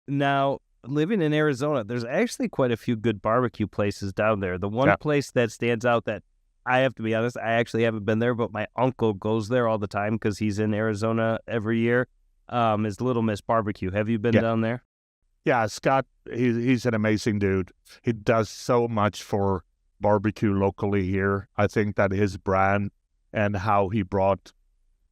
Now, living in Arizona, there's actually quite a few good barbecue places down there. The one place that stands out that I have to be honest, I actually haven't been there, but my uncle goes there all the time because he's in Arizona every year, is Little Miss BBQ. Have you been down there? Yeah, Scott, he's an amazing dude. He does so much for barbecue locally here. I think that his brand and how he brought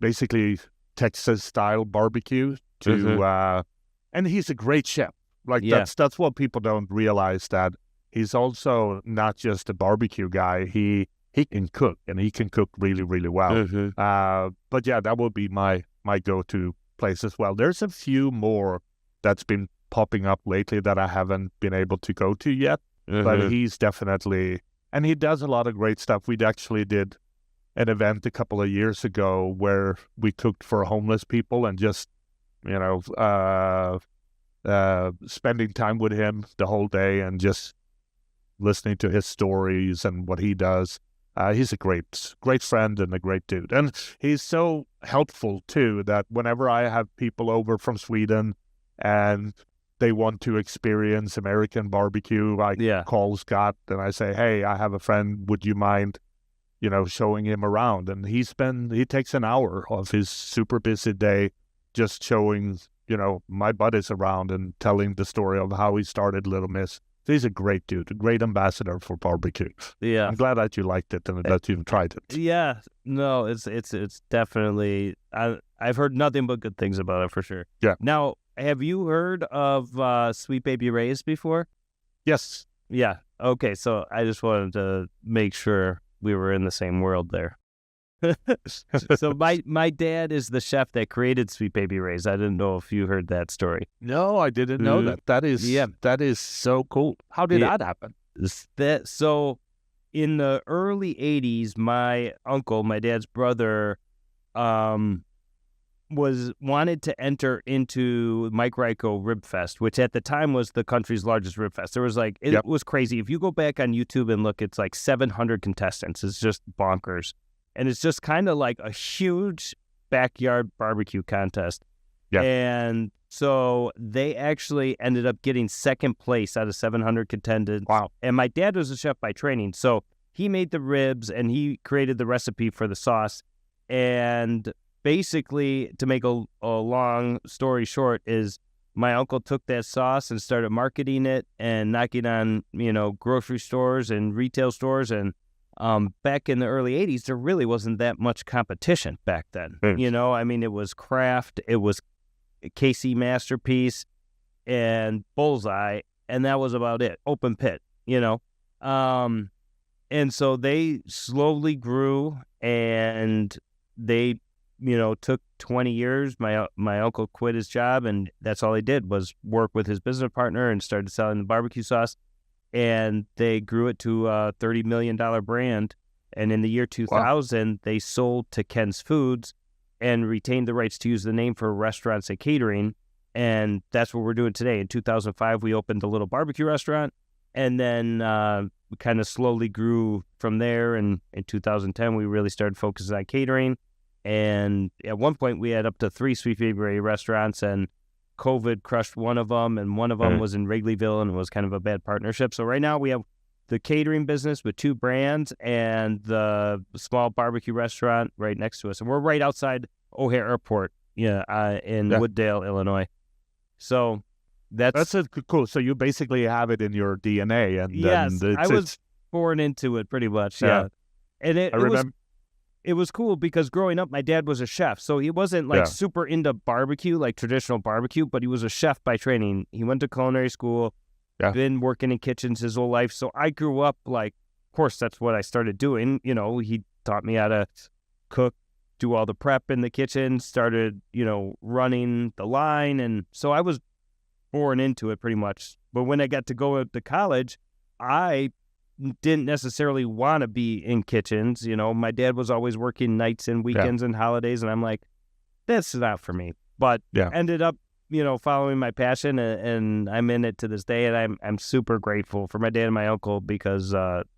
basically Texas-style barbecue to, and he's a great chef. Like that's what people don't realize, that he's also not just a barbecue guy. He can cook, and he can cook really, really well. But yeah, that would be my go-to place as well. There's a few more that's been popping up lately that I haven't been able to go to yet. But he's definitely, and he does a lot of great stuff. We actually did an event a couple of years ago where we cooked for homeless people and just, spending time with him the whole day and just listening to his stories and what he does. He's a great friend and a great dude. And he's so helpful, too, that whenever I have people over from Sweden and they want to experience American barbecue, I call Scott and I say, hey, I have a friend, would you mind, showing him around? And he takes an hour of his super busy day just showing, my buddies around and telling the story of how he started Little Miss. He's a great dude, a great ambassador for barbecue. Yeah, I'm glad that you liked it and that you've tried it. Yeah, no, it's definitely. I've heard nothing but good things about it for sure. Yeah. Now, have you heard of Sweet Baby Ray's before? Yes. Yeah. Okay. So I just wanted to make sure we were in the same world there. So my dad is the chef that created Sweet Baby Ray's. I didn't know if you heard that story. No, I didn't know that. That is so cool. How did that happen? So in the early 80s, my uncle, my dad's brother, wanted to enter into Mike Ryko Rib Fest, which at the time was the country's largest rib fest. There was it was crazy. If you go back on YouTube and look, it's like 700 contestants. It's just bonkers. And it's just kind of like a huge backyard barbecue contest. Yeah. And so they actually ended up getting second place out of 700 contenders. Wow. And my dad was a chef by training. So he made the ribs and he created the recipe for the sauce. And basically, to make a long story short, is my uncle took that sauce and started marketing it and knocking on, grocery stores and retail stores. And back in the early 80s, there really wasn't that much competition back then. It was Kraft, it was KC Masterpiece and Bullseye, and that was about it. Open pit, and so they slowly grew, and they, took 20 years. My uncle quit his job, and that's all he did was work with his business partner and started selling the barbecue sauce. And they grew it to a $30 million brand. And in the year 2000, they sold to Ken's Foods and retained the rights to use the name for restaurants and catering. And that's what we're doing today. In 2005, we opened a little barbecue restaurant. And then we kind of slowly grew from there. And in 2010, we really started focusing on catering. And at one point, we had up to 3 Sweet Baby Ray restaurants, and COVID crushed one of them, and one of them was in Wrigleyville, and it was kind of a bad partnership. So right now we have the catering business with 2 brands and the small barbecue restaurant right next to us. And we're right outside O'Hare Airport, in Wooddale, Illinois. So that's cool. So you basically have it in your DNA. And yes, I was born into it pretty much. Yeah. And it was cool because growing up, my dad was a chef. So he wasn't super into barbecue, like traditional barbecue, but he was a chef by training. He went to culinary school, been working in kitchens his whole life. So I grew up of course, that's what I started doing. He taught me how to cook, do all the prep in the kitchen, started, running the line. And so I was born into it pretty much. But when I got to go to college, I didn't necessarily want to be in kitchens. My dad was always working nights and weekends and holidays, and I'm like, that's not for me. But ended up, following my passion, and I'm in it to this day, and I'm super grateful for my dad and my uncle because,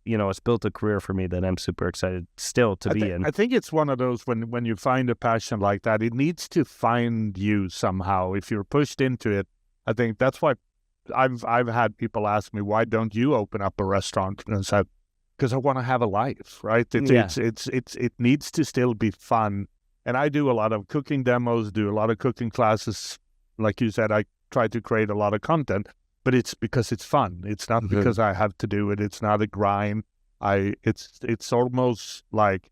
it's built a career for me that I'm super excited still to be in. I think it's one of those when you find a passion like that, it needs to find you somehow. If you're pushed into it, I think that's why I've had people ask me, why don't you open up a restaurant? And I said, because I want to have a life, right? It needs to still be fun. And I do a lot of cooking demos, do a lot of cooking classes. Like you said, I try to create a lot of content, but it's because it's fun. It's not because I have to do it. It's not a grind. It's almost like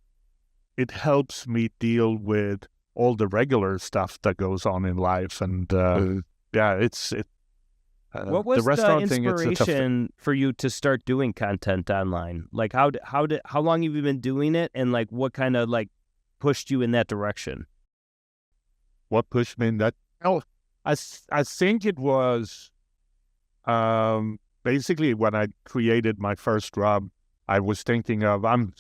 it helps me deal with all the regular stuff that goes on in life. And what was the restaurant the thing? inspiration for you to start doing content online? Like how long have you been doing it, and like what kind of like pushed you in that direction? What pushed me in that? Oh, I think it was basically when I created my first rub. I was thinking of, I'm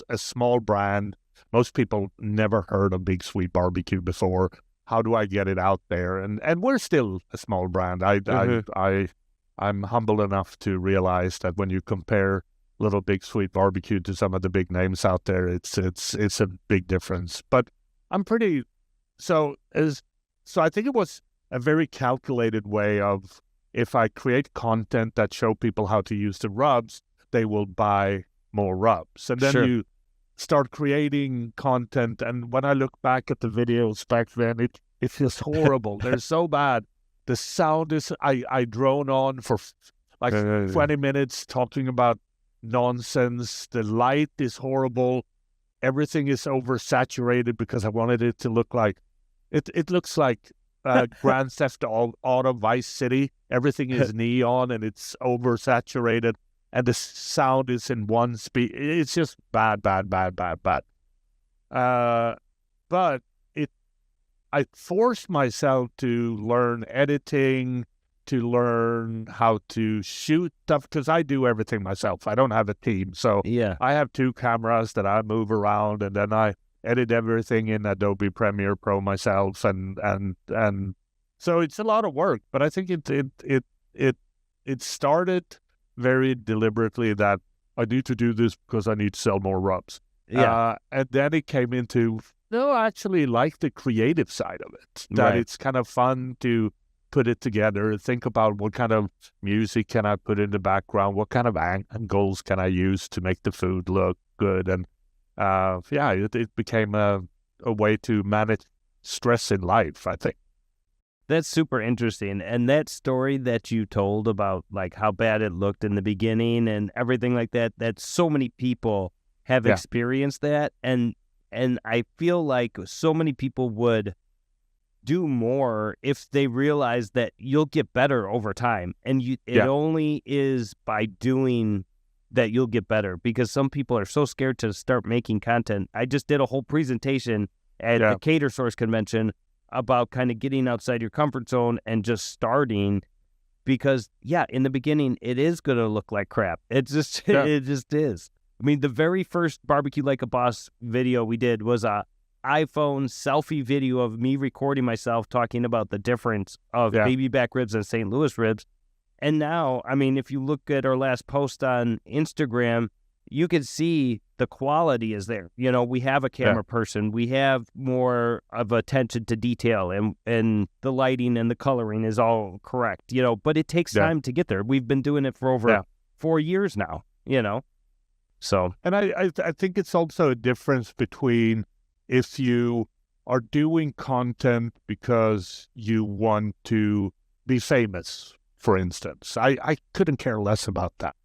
a small brand. Most people never heard of Big Swede BBQ before. How do I get it out there? And we're still a small brand. I'm humble enough to realize that when you compare Little Big Swede BBQ to some of the big names out there, it's a big difference. But I'm pretty so I think it was a very calculated way of, if I create content that show people how to use the rubs, they will buy more rubs. And then you start creating content. And when I look back at the videos back then, it's just horrible. They're so bad. The sound is, I drone on for like 20 minutes talking about nonsense. The light is horrible. Everything is oversaturated because I wanted it to look like, it looks like Grand Theft Auto Vice City. Everything is neon and it's oversaturated. And the sound is in one speed. It's just bad. But I forced myself to learn editing, to learn how to shoot stuff, because I do everything myself. I don't have a team. So I have 2 cameras that I move around, and then I edit everything in Adobe Premiere Pro myself. And so it's a lot of work. But I think it started very deliberately that I need to do this because I need to sell more rubs. And then it came into, no, I actually like the creative side of it. That it's kind of fun to put it together, think about what kind of music can I put in the background, what kind of angles can I use to make the food look good. And it became a way to manage stress in life, I think. That's super interesting. And that story that you told about like how bad it looked in the beginning and everything like that, that so many people have experienced that. And I feel like so many people would do more if they realize that you'll get better over time. And it only is by doing that you'll get better, because some people are so scared to start making content. I just did a whole presentation at the Cater Source convention about kind of getting outside your comfort zone and just starting, because in the beginning it is going to look like crap. It just is. I mean, the very first Barbecue Like a Boss video we did was a iPhone selfie video of me recording myself talking about the difference of baby back ribs and St. Louis ribs. And now, I mean, if you look at our last post on Instagram, you can see the quality is there. You know, we have a camera person. We have more of attention to detail, and the lighting and the coloring is all correct, you know, but it takes time to get there. We've been doing it for over 4 years now, you know, so. And I think it's also a difference between if you are doing content because you want to be famous, for instance. I couldn't care less about that.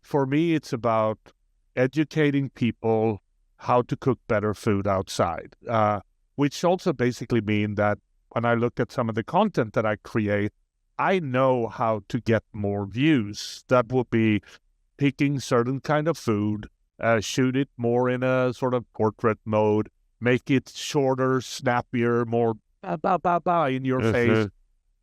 For me, it's about educating people how to cook better food outside, which also basically mean that when I look at some of the content that I create, I know how to get more views. That would be picking certain kind of food, shoot it more in a sort of portrait mode, make it shorter, snappier, more in your face,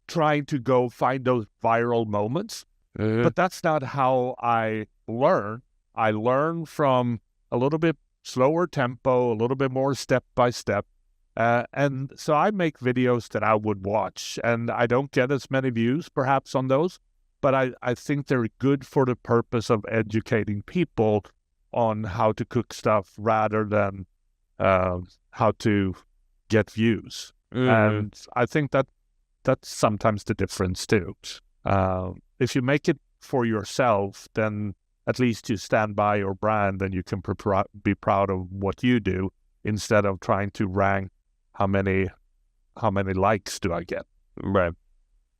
trying to go find those viral moments. But that's not how I learn. I learn from a little bit slower tempo, a little bit more step by step. And so I make videos that I would watch, and I don't get as many views perhaps on those, but I think they're good for the purpose of educating people on how to cook stuff rather than how to get views. And I think that's sometimes the difference too. If you make it for yourself, then at least you stand by your brand and you can be proud of what you do instead of trying to rank how many likes do I get. Right.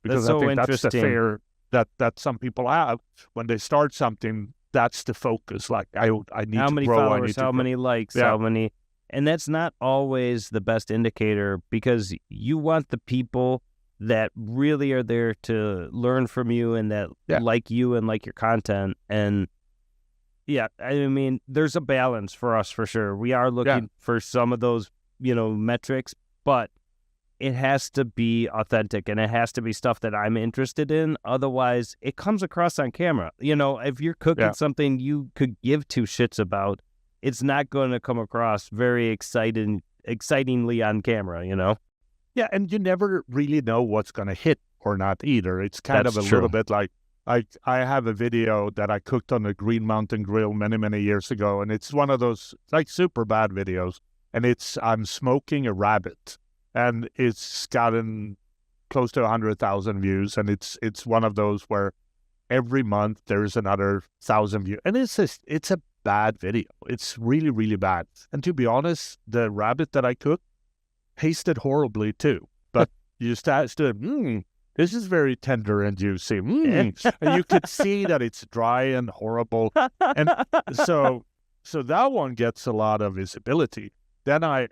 Because That's I think so that's the interesting. fear that some people have when they start something. That's the focus. Like I need How to many grow. I followers, need to how grow. many likes, Yeah. how many, and that's not always the best indicator, because you want the people that really are there to learn from you and that Yeah. like you and like your content. And yeah, I mean, there's a balance for us for sure. We are looking for some of those, metrics, but it has to be authentic and it has to be stuff that I'm interested in. Otherwise, it comes across on camera. If you're cooking something you could give two shits about, it's not going to come across very excitingly on camera, Yeah, and you never really know what's going to hit or not either. It's kind That's of a true. little bit like I have a video that I cooked on a Green Mountain Grill many, many years ago, and it's one of those like super bad videos, and I'm smoking a rabbit, and it's gotten close to 100,000 views, and it's one of those where every month there's another 1,000 views, and it's a bad video. It's really, really bad. And to be honest, the rabbit that I cooked tasted horribly too, but you stood, this is very tender and juicy. And you could see that it's dry and horrible. And so that one gets a lot of visibility. Then the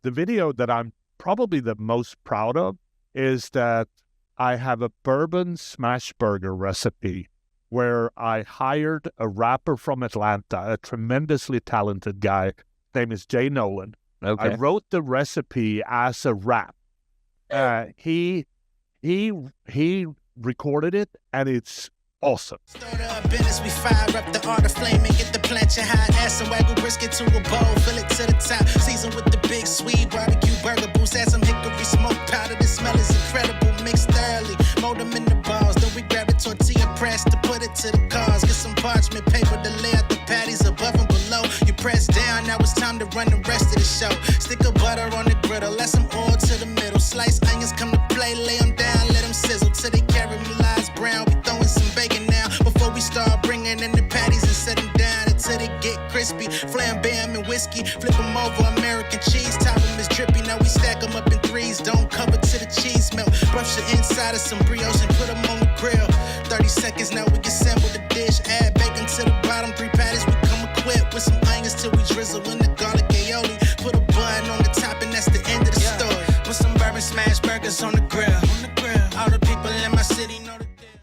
video that I'm probably the most proud of is that I have a bourbon smash burger recipe where I hired a rapper from Atlanta, a tremendously talented guy. His name is Jay Nolan. Okay. I wrote the recipe as a rap. He recorded it, and it's awesome. Start up business, we fire up the art of flame and get the plancha hot. Add some wagyu brisket to a bowl, fill it to the top. Season with the big Swede BBQ burger boost. Add some hickory smoke powder. The smell is incredible. Mixed thoroughly, mold them in the balls. Then we grab a tortilla press to put it to the cars. Get some parchment paper to lay out the patties above and below. You press down, now it's time to run the rest of the show. Stick a butter on the griddle, let some oil to the middle. Slice onions come to play, lay them down, let them sizzle till they caramelize brown. We throwing some bacon now before we start bringing in the patties and set them down until they get crispy. Flambe them in whiskey, flip them over American cheese. Top them is drippy, now we stack them up in threes. Don't cover till the cheese melt. Brush the inside of some brioche and put them on the grill. 30 seconds, now we can assemble the dish. Add bacon to the bottom, 3 patties, we come equipped with some onions till we drizzle in the garlic aioli. Put a bun on the top and that's the end of the story. Put some bourbon smash burgers on the grill. All the people in my city know the deal.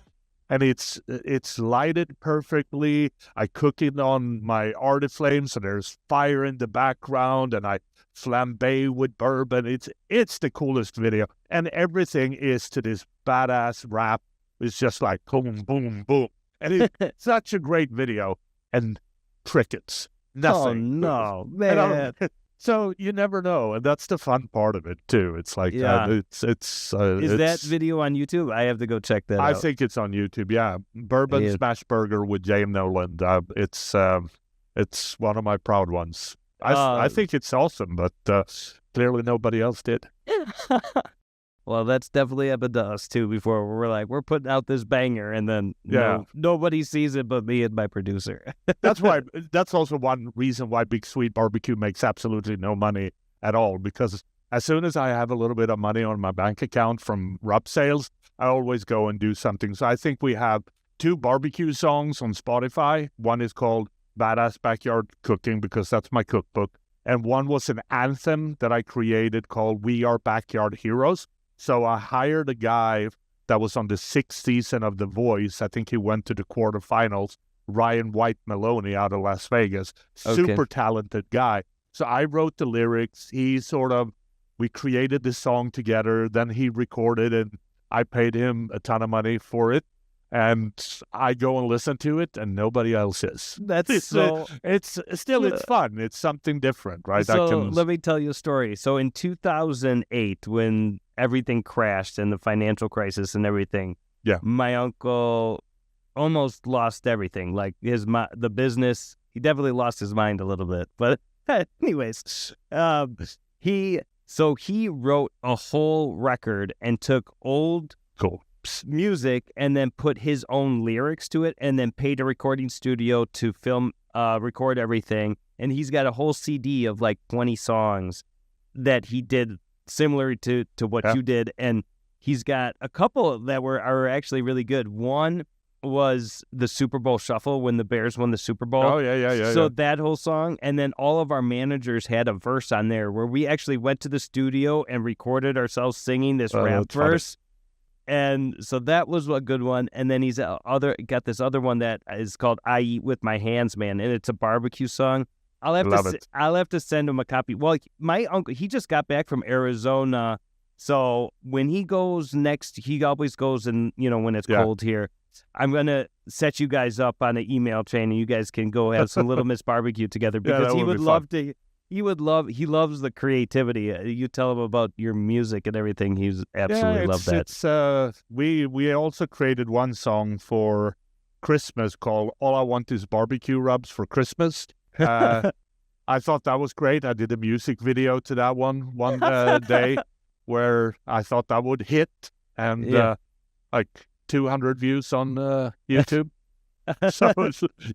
And it's lighted perfectly. I cook it on my Artiflame, so there's fire in the background, and I flambe with bourbon. It's the coolest video, and everything is to this badass rap. It's just like boom, boom, boom, and it's such a great video. And crickets, nothing. Oh, no, man. So you never know, and that's the fun part of it too. It's like Is that video on YouTube? I have to go check that out. I think it's on YouTube. Yeah, bourbon smash burger with Jay Nolan. It's one of my proud ones. I think it's awesome, but clearly nobody else did. Well, that's definitely happened to us too before. We're putting out this banger, and then nobody sees it but me and my producer. That's also one reason why Big Swede BBQ makes absolutely no money at all, because as soon as I have a little bit of money on my bank account from rub sales, I always go and do something. So I think we have 2 barbecue songs on Spotify. One is called Badass Backyard Cooking, because that's my cookbook. And one was an anthem that I created called We Are Backyard Heroes. So I hired a guy that was on the 6th season of The Voice. I think he went to the quarterfinals. Ryan White Maloney out of Las Vegas. Super talented guy. So I wrote the lyrics. We created the song together. Then he recorded, and I paid him a ton of money for it. And I go and listen to it, and nobody else is. It's fun. It's something different, right? So let me tell you a story. So in 2008, when everything crashed and the financial crisis and everything, my uncle almost lost everything. Like the business, he definitely lost his mind a little bit. But anyways, he So he wrote a whole record and took old Cool. music and then put his own lyrics to it and then paid a recording studio to record everything. And he's got a whole CD of like 20 songs that he did similar to what you did. And he's got a couple that are actually really good. One was the Super Bowl Shuffle when the Bears won the Super Bowl. Oh, yeah. So that whole song, and then all of our managers had a verse on there where we actually went to the studio and recorded ourselves singing this rap verse. And so that was a good one. And then he's got this other one that is called "I Eat with My Hands, Man," and it's a barbecue song. I'll have to send him a copy. Well, my uncle, he just got back from Arizona, so when he goes next, he always goes in, when it's cold here. I'm gonna set you guys up on an email chain, and you guys can go have some Little Miss BBQ together because he would love to. He loves the creativity. You tell him about your music and everything. He's absolutely love that. We also created one song for Christmas called "All I Want Is Barbecue Rubs for Christmas." I thought that was great. I did a music video to that one day where I thought that would hit, and like 200 views on YouTube. So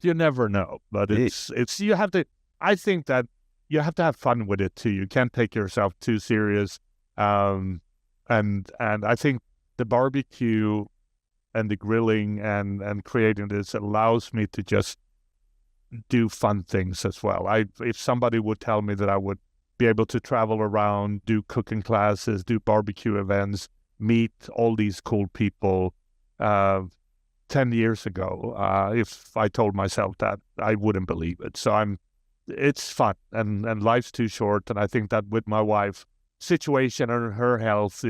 you never know, but it's you have to. I think that you have to have fun with it too. You can't take yourself too serious. And I think the barbecue and the grilling and creating this allows me to just do fun things as well. If somebody would tell me that I would be able to travel around, do cooking classes, do barbecue events, meet all these cool people 10 years ago, if I told myself that, I wouldn't believe it. So it's fun, and life's too short. And I think that with my wife's situation and her health,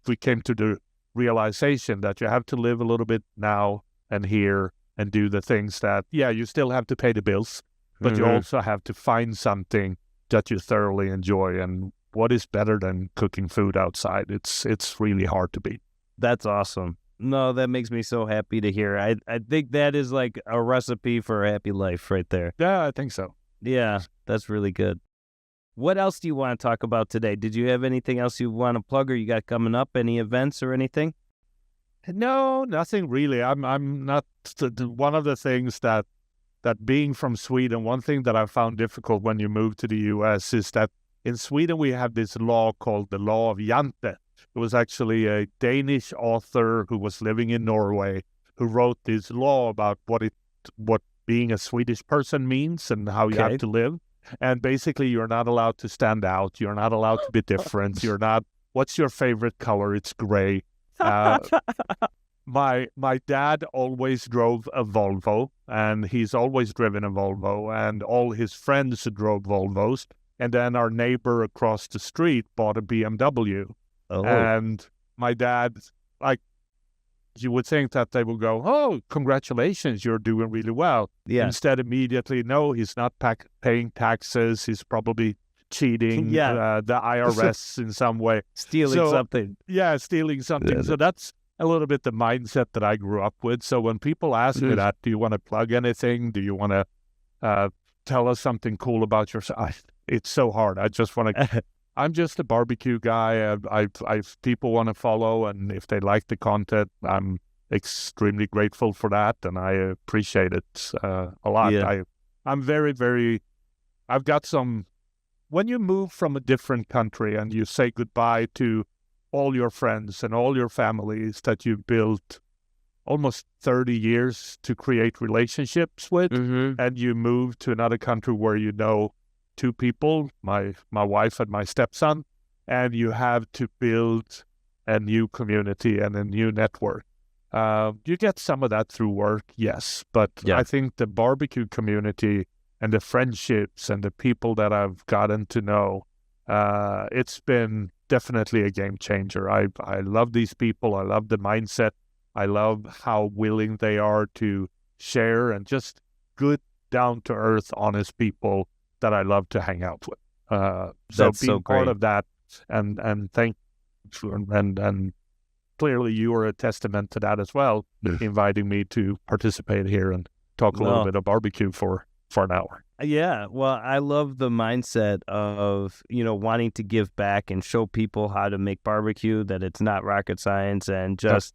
we came to the realization that you have to live a little bit now and here and do the things that, you still have to pay the bills, but you also have to find something that you thoroughly enjoy. And what is better than cooking food outside? It's really hard to beat. That's awesome. No, that makes me so happy to hear. I think that is like a recipe for a happy life right there. Yeah, I think so. Yeah, that's really good. What else do you want to talk about today? Did you have anything else you want to plug or you got coming up? Any events or anything? No, nothing really. I'm not one of the things that being from Sweden, one thing that I found difficult when you move to the US is that in Sweden we have this law called the law of Jante. It was actually a Danish author who was living in Norway who wrote this law about what being a Swedish person means and how you have to live. And basically, you're not allowed to stand out. You're not allowed to be different. What's your favorite color? It's gray. My dad always drove a Volvo, and he's always driven a Volvo, and all his friends drove Volvos. And then our neighbor across the street bought a BMW. Oh. And my dad, you would think that they would go, "Oh, congratulations, you're doing really well." Yeah. Instead, immediately, no, he's not paying taxes. He's probably cheating the IRS in some way. Stealing something. Yeah, stealing something. So that's a little bit the mindset that I grew up with. So when people ask me that, do you want to plug anything? Do you want to tell us something cool about yourself? It's so hard. I just want to... I'm just a barbecue guy. I've people want to follow, and if they like the content, I'm extremely grateful for that, and I appreciate it a lot. Yeah. I'm very, very... I've got some... When you move from a different country and you say goodbye to all your friends and all your families that you built almost 30 years to create relationships with, and you move to another country where you know two people, my wife and my stepson, and you have to build a new community and a new network. You get some of that through work, yes, but I think the barbecue community and the friendships and the people that I've gotten to know, it's been definitely a game changer. I love these people. I love the mindset. I love how willing they are to share, and just good, down-to-earth, honest people that I love to hang out with. So being part of that, and thank you, and clearly you are a testament to that as well, inviting me to participate here and talk a little bit of barbecue for an hour. Yeah, well, I love the mindset of, wanting to give back and show people how to make barbecue, that it's not rocket science, and just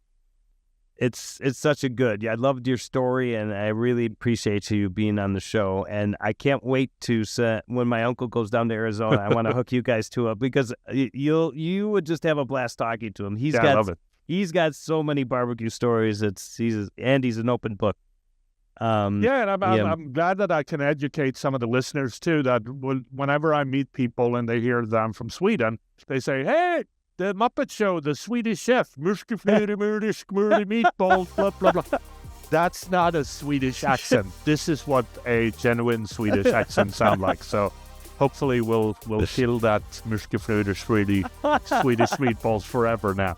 it's such a good. Yeah, I loved your story, and I really appreciate you being on the show. And I can't wait to when my uncle goes down to Arizona, I want to hook you guys up, because you would just have a blast talking to him. I love it. He's got so many barbecue stories. He's an open book. And I'm glad that I can educate some of the listeners too, that whenever I meet people and they hear that I'm from Sweden, they say, hey, the Muppet Show, the Swedish chef, meatballs, blah, blah, blah. That's not a Swedish accent. This is what a genuine Swedish accent sounds like. So hopefully we'll kill that Swedish meatballs forever now.